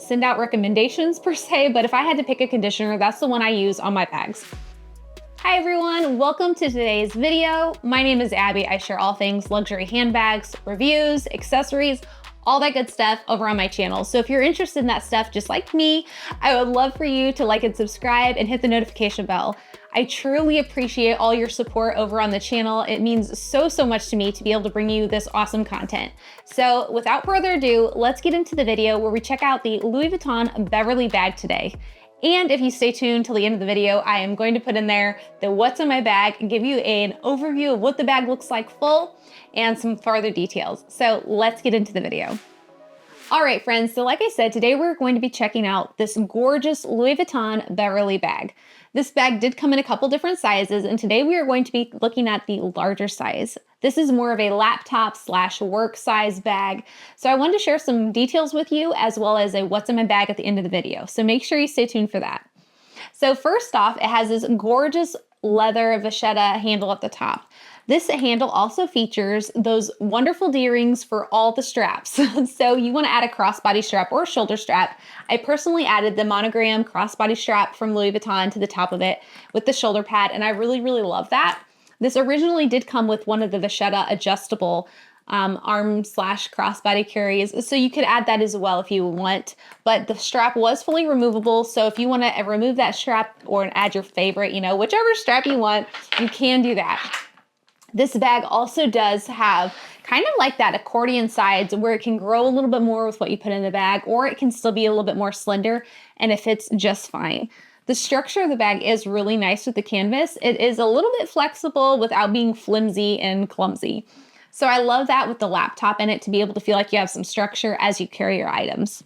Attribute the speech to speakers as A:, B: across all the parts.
A: send out recommendations per se, but if I had to pick a conditioner, that's the one I use on my bags. Hi everyone, welcome to today's video. My name is Abby. I share all things luxury handbags, reviews, accessories, all that good stuff over on my channel. So if you're interested in that stuff just like me, I would love for you to like and subscribe and hit the notification bell. I truly appreciate all your support over on the channel. It means so much to me to be able to bring you this awesome content. So without further ado, let's get into the video where we check out the Louis Vuitton Beverly bag today. And if you stay tuned till the end of the video, I am going to put in there the what's in my bag and give you an overview of what the bag looks like full and some further details. So let's get into the video. All right, friends, so like I said, today we're going to be checking out this gorgeous Louis Vuitton Beverly bag. This bag did come in a couple different sizes, and today we are going to be looking at the larger size. This is more of a laptop / work size bag. So I wanted to share some details with you as well as a what's in my bag at the end of the video. So make sure you stay tuned for that. So first off, it has this gorgeous leather vachetta handle at the top. This handle also features those wonderful D-rings for all the straps. So you want to add a crossbody strap or a shoulder strap. I personally added the monogram crossbody strap from Louis Vuitton to the top of it with the shoulder pad, and I really love that. This originally did come with one of the vachetta adjustable arm / crossbody carries, so you could add that as well if you want, but the strap was fully removable, so if you want to remove that strap or add your favorite, whichever strap you want, you can do that. This bag also does have kind of like that accordion sides where it can grow a little bit more with what you put in the bag, or it can still be a little bit more slender and it fits just fine. The structure of the bag is really nice with the canvas. It is a little bit flexible without being flimsy and clumsy. So I love that with the laptop in it to be able to feel like you have some structure as you carry your items.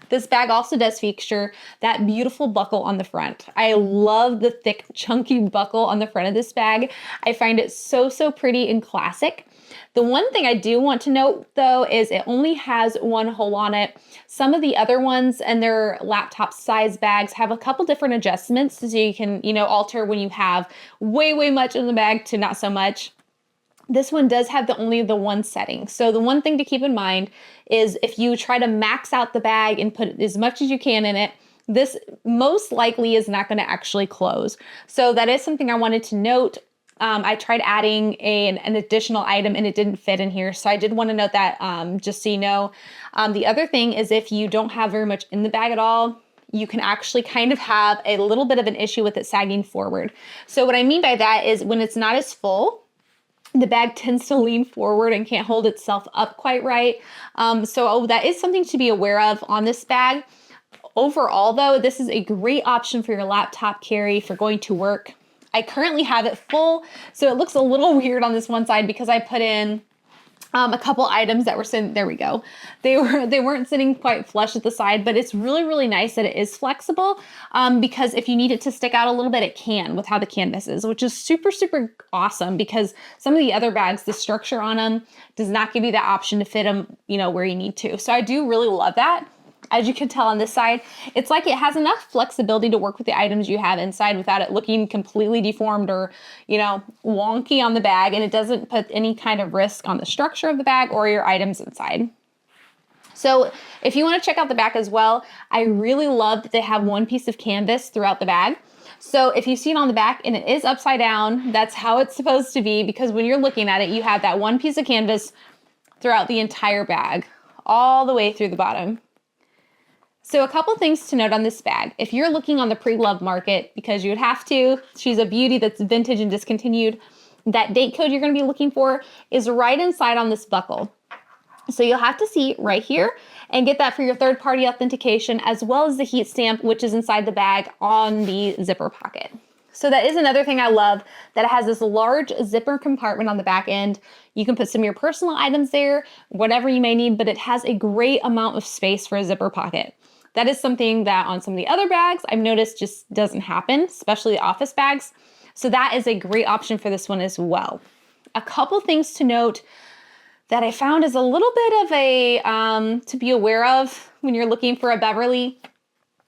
A: This bag also does feature that beautiful buckle on the front. I love the thick, chunky buckle on the front of this bag. I find it so pretty and classic. The one thing I do want to note though is it only has one hole on it. Some of the other ones and their laptop size bags have a couple different adjustments so you can, alter when you have way much in the bag to not so much. This one does have only the one setting. So the one thing to keep in mind is if you try to max out the bag and put as much as you can in it, this most likely is not going to actually close. So that is something I wanted to note. I tried adding an additional item and it didn't fit in here. So I did want to note that just so you know. The other thing is if you don't have very much in the bag at all, you can actually kind of have a little bit of an issue with it sagging forward. So what I mean by that is when it's not as full, the bag tends to lean forward and can't hold itself up quite right. So that is something to be aware of on this bag. Overall though, this is a great option for your laptop carry for going to work. I currently have it full, so it looks a little weird on this one side because I put in a couple items that were sitting, there we go. They weren't sitting quite flush at the side, but it's really nice that it is flexible because if you need it to stick out a little bit, it can with how the canvas is, which is super awesome because some of the other bags, the structure on them does not give you that option to fit them, where you need to. So I do really love that. As you can tell on this side, it's like it has enough flexibility to work with the items you have inside without it looking completely deformed or, wonky on the bag, and it doesn't put any kind of risk on the structure of the bag or your items inside. So if you want to check out the back as well, I really love that they have one piece of canvas throughout the bag. So if you see it on the back and it is upside down, that's how it's supposed to be because when you're looking at it, you have that one piece of canvas throughout the entire bag, all the way through the bottom. So a couple things to note on this bag. If you're looking on the pre-loved market, because you would have to, she's a beauty that's vintage and discontinued, that date code you're going to be looking for is right inside on this buckle. So you'll have to see right here and get that for your third-party authentication as well as the heat stamp, which is inside the bag on the zipper pocket. So that is another thing I love, that it has this large zipper compartment on the back end. You can put some of your personal items there, whatever you may need, but it has a great amount of space for a zipper pocket. That is something that on some of the other bags I've noticed just doesn't happen, especially the office bags. So that is a great option for this one as well. A couple things to note that I found is a little bit of a, to be aware of when you're looking for a Beverly.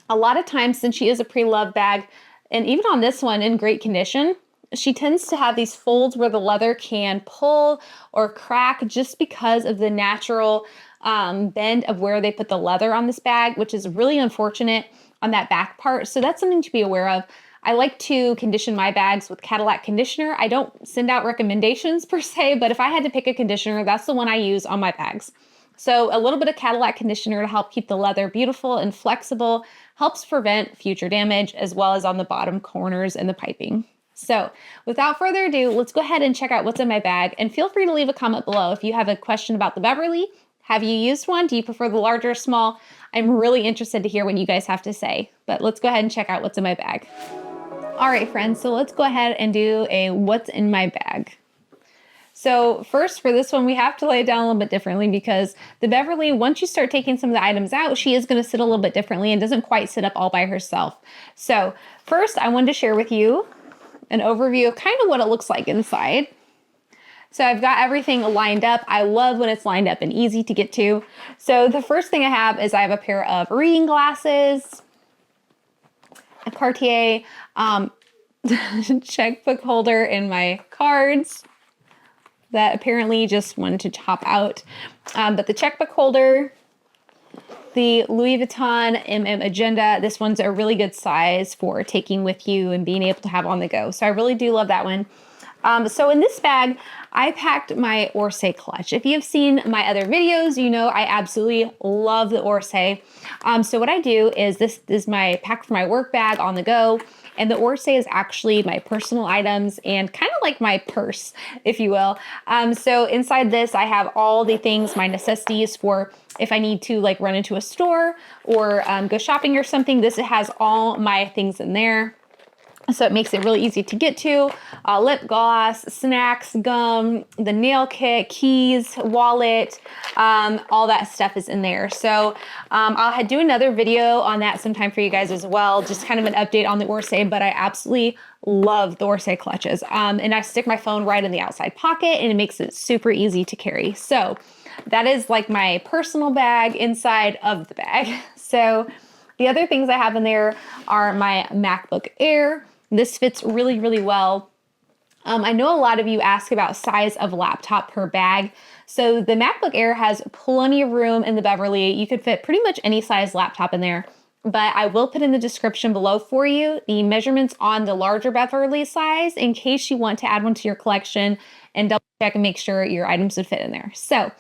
A: A lot of times, since she is a pre-loved bag, and even on this one in great condition, she tends to have these folds where the leather can pull or crack just because of the natural bend of where they put the leather on this bag, which is really unfortunate on that back part. So that's something to be aware of. I like to condition my bags with Cadillac conditioner. I don't send out recommendations per se, but if I had to pick a conditioner, that's the one I use on my bags. So a little bit of Cadillac conditioner to help keep the leather beautiful and flexible, helps prevent future damage, as well as on the bottom corners and the piping. So without further ado, let's go ahead and check out what's in my bag, and feel free to leave a comment below if you have a question about the Beverly. Have you used one? Do you prefer the larger or small? I'm really interested to hear what you guys have to say, but let's go ahead and check out what's in my bag. All right, friends, so let's go ahead and do a what's in my bag. So first, for this one, we have to lay it down a little bit differently because the Beverly, once you start taking some of the items out, she is going to sit a little bit differently and doesn't quite sit up all by herself. So first, I wanted to share with you an overview of kind of what it looks like inside. So I've got everything lined up. I love when it's lined up and easy to get to. So the first thing I have is I have a pair of reading glasses, a Cartier checkbook holder, and my cards that apparently just wanted to hop out. But the checkbook holder, the Louis Vuitton agenda, this one's a really good size for taking with you and being able to have on the go. So I really do love that one. So in this bag, I packed my Orsay clutch. If you have seen my other videos, you know I absolutely love the Orsay. So what I do is this is my pack for my work bag on the go. And the Orsay is actually my personal items and kind of like my purse, if you will. So inside this, I have all the things, my necessities for if I need to like run into a store or go shopping or something. This has all my things in there. So it makes it really easy to get to. Lip gloss, snacks, gum, the nail kit, keys, wallet, all that stuff is in there. So I'll do another video on that sometime for you guys as well. Just kind of an update on the Orsay, but I absolutely love the Orsay clutches. And I stick my phone right in the outside pocket and it makes it super easy to carry. So that is like my personal bag inside of the bag. So the other things I have in there are my MacBook Air. This fits really, really well. I know a lot of you ask about size of laptop per bag. So the MacBook Air has plenty of room in the Beverly. You could fit pretty much any size laptop in there, but I will put in the description below for you the measurements on the larger Beverly size in case you want to add one to your collection and double check and make sure your items would fit in there. So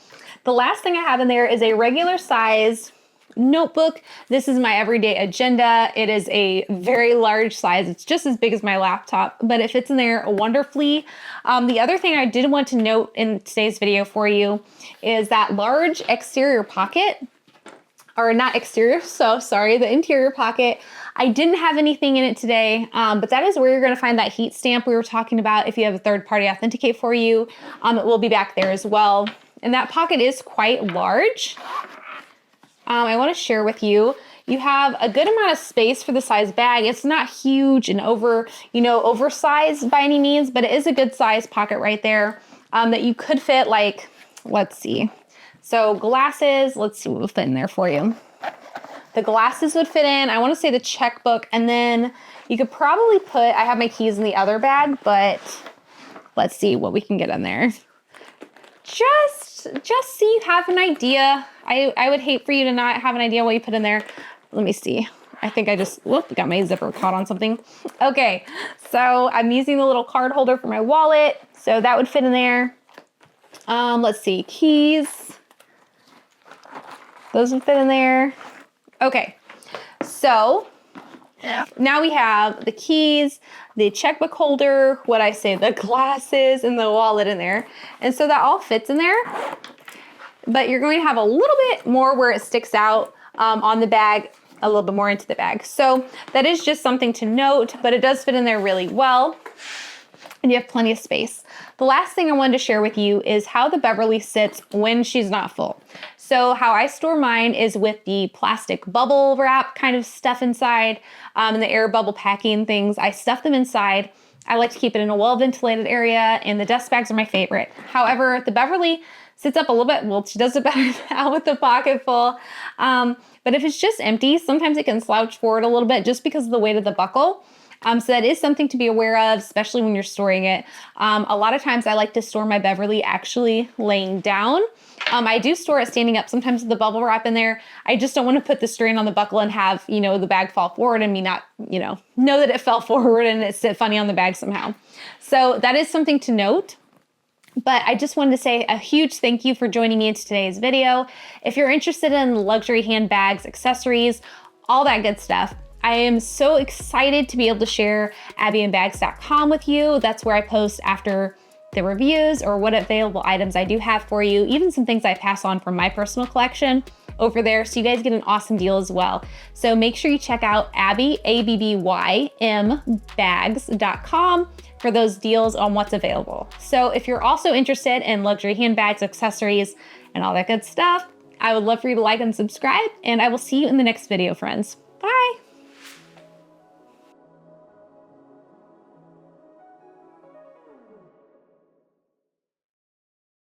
A: the last thing I have in there is a regular size notebook. This is my everyday agenda. It is a very large size. It's just as big as my laptop, but it fits in there wonderfully. The other thing I did want to note in today's video for you is that large exterior pocket, or not exterior, so sorry, the interior pocket. I didn't have anything in it today, but that is where you're going to find that heat stamp we were talking about. If you have a third party authenticate for you, it will be back there as well. And that pocket is quite large. I want to share with you, you have a good amount of space for the size bag. It's not huge and oversized by any means, but it is a good size pocket right there that you could fit like, let's see. So glasses, let's see what will fit in there for you. The glasses would fit in. I want to say the checkbook, and then you could probably put, I have my keys in the other bag, but let's see what we can get in there. Just so you have an idea. I would hate for you to not have an idea what you put in there. Let me see. I think I just, got my zipper caught on something. Okay, so I'm using the little card holder for my wallet. So that would fit in there. Let's see, keys. Those would fit in there. Okay, so now we have the keys, the checkbook holder, the glasses, and the wallet in there. And so that all fits in there. But you're going to have a little bit more where it sticks out on the bag, a little bit more into the bag. So that is just something to note, but it does fit in there really well. And you have plenty of space. The last thing I wanted to share with you is how the Beverly sits when she's not full. So how I store mine is with the plastic bubble wrap kind of stuff inside and the air bubble packing things. I stuff them inside. I like to keep it in a well-ventilated area, and the dust bags are my favorite. However, the Beverly sits up a little bit. Well, she does it better now with the pocket full. But if it's just empty, sometimes it can slouch forward a little bit just because of the weight of the buckle. So that is something to be aware of, especially when you're storing it. A lot of times I like to store my Beverly actually laying down. I do store it standing up sometimes with the bubble wrap in there. I just don't want to put the strain on the buckle and have, the bag fall forward and me not, know that it fell forward and it sit funny on the bag somehow. So that is something to note. But I just wanted to say a huge thank you for joining me in today's video. If you're interested in luxury handbags, accessories, all that good stuff, I am so excited to be able to share abbyandbags.com with you. That's where I post after the reviews or what available items I do have for you, even some things I pass on from my personal collection over there, so you guys get an awesome deal as well. So make sure you check out Abby, ABBYM bags.com for those deals on what's available. So if you're also interested in luxury handbags, accessories, and all that good stuff, I would love for you to like and subscribe, and I will see you in the next video, friends. Bye.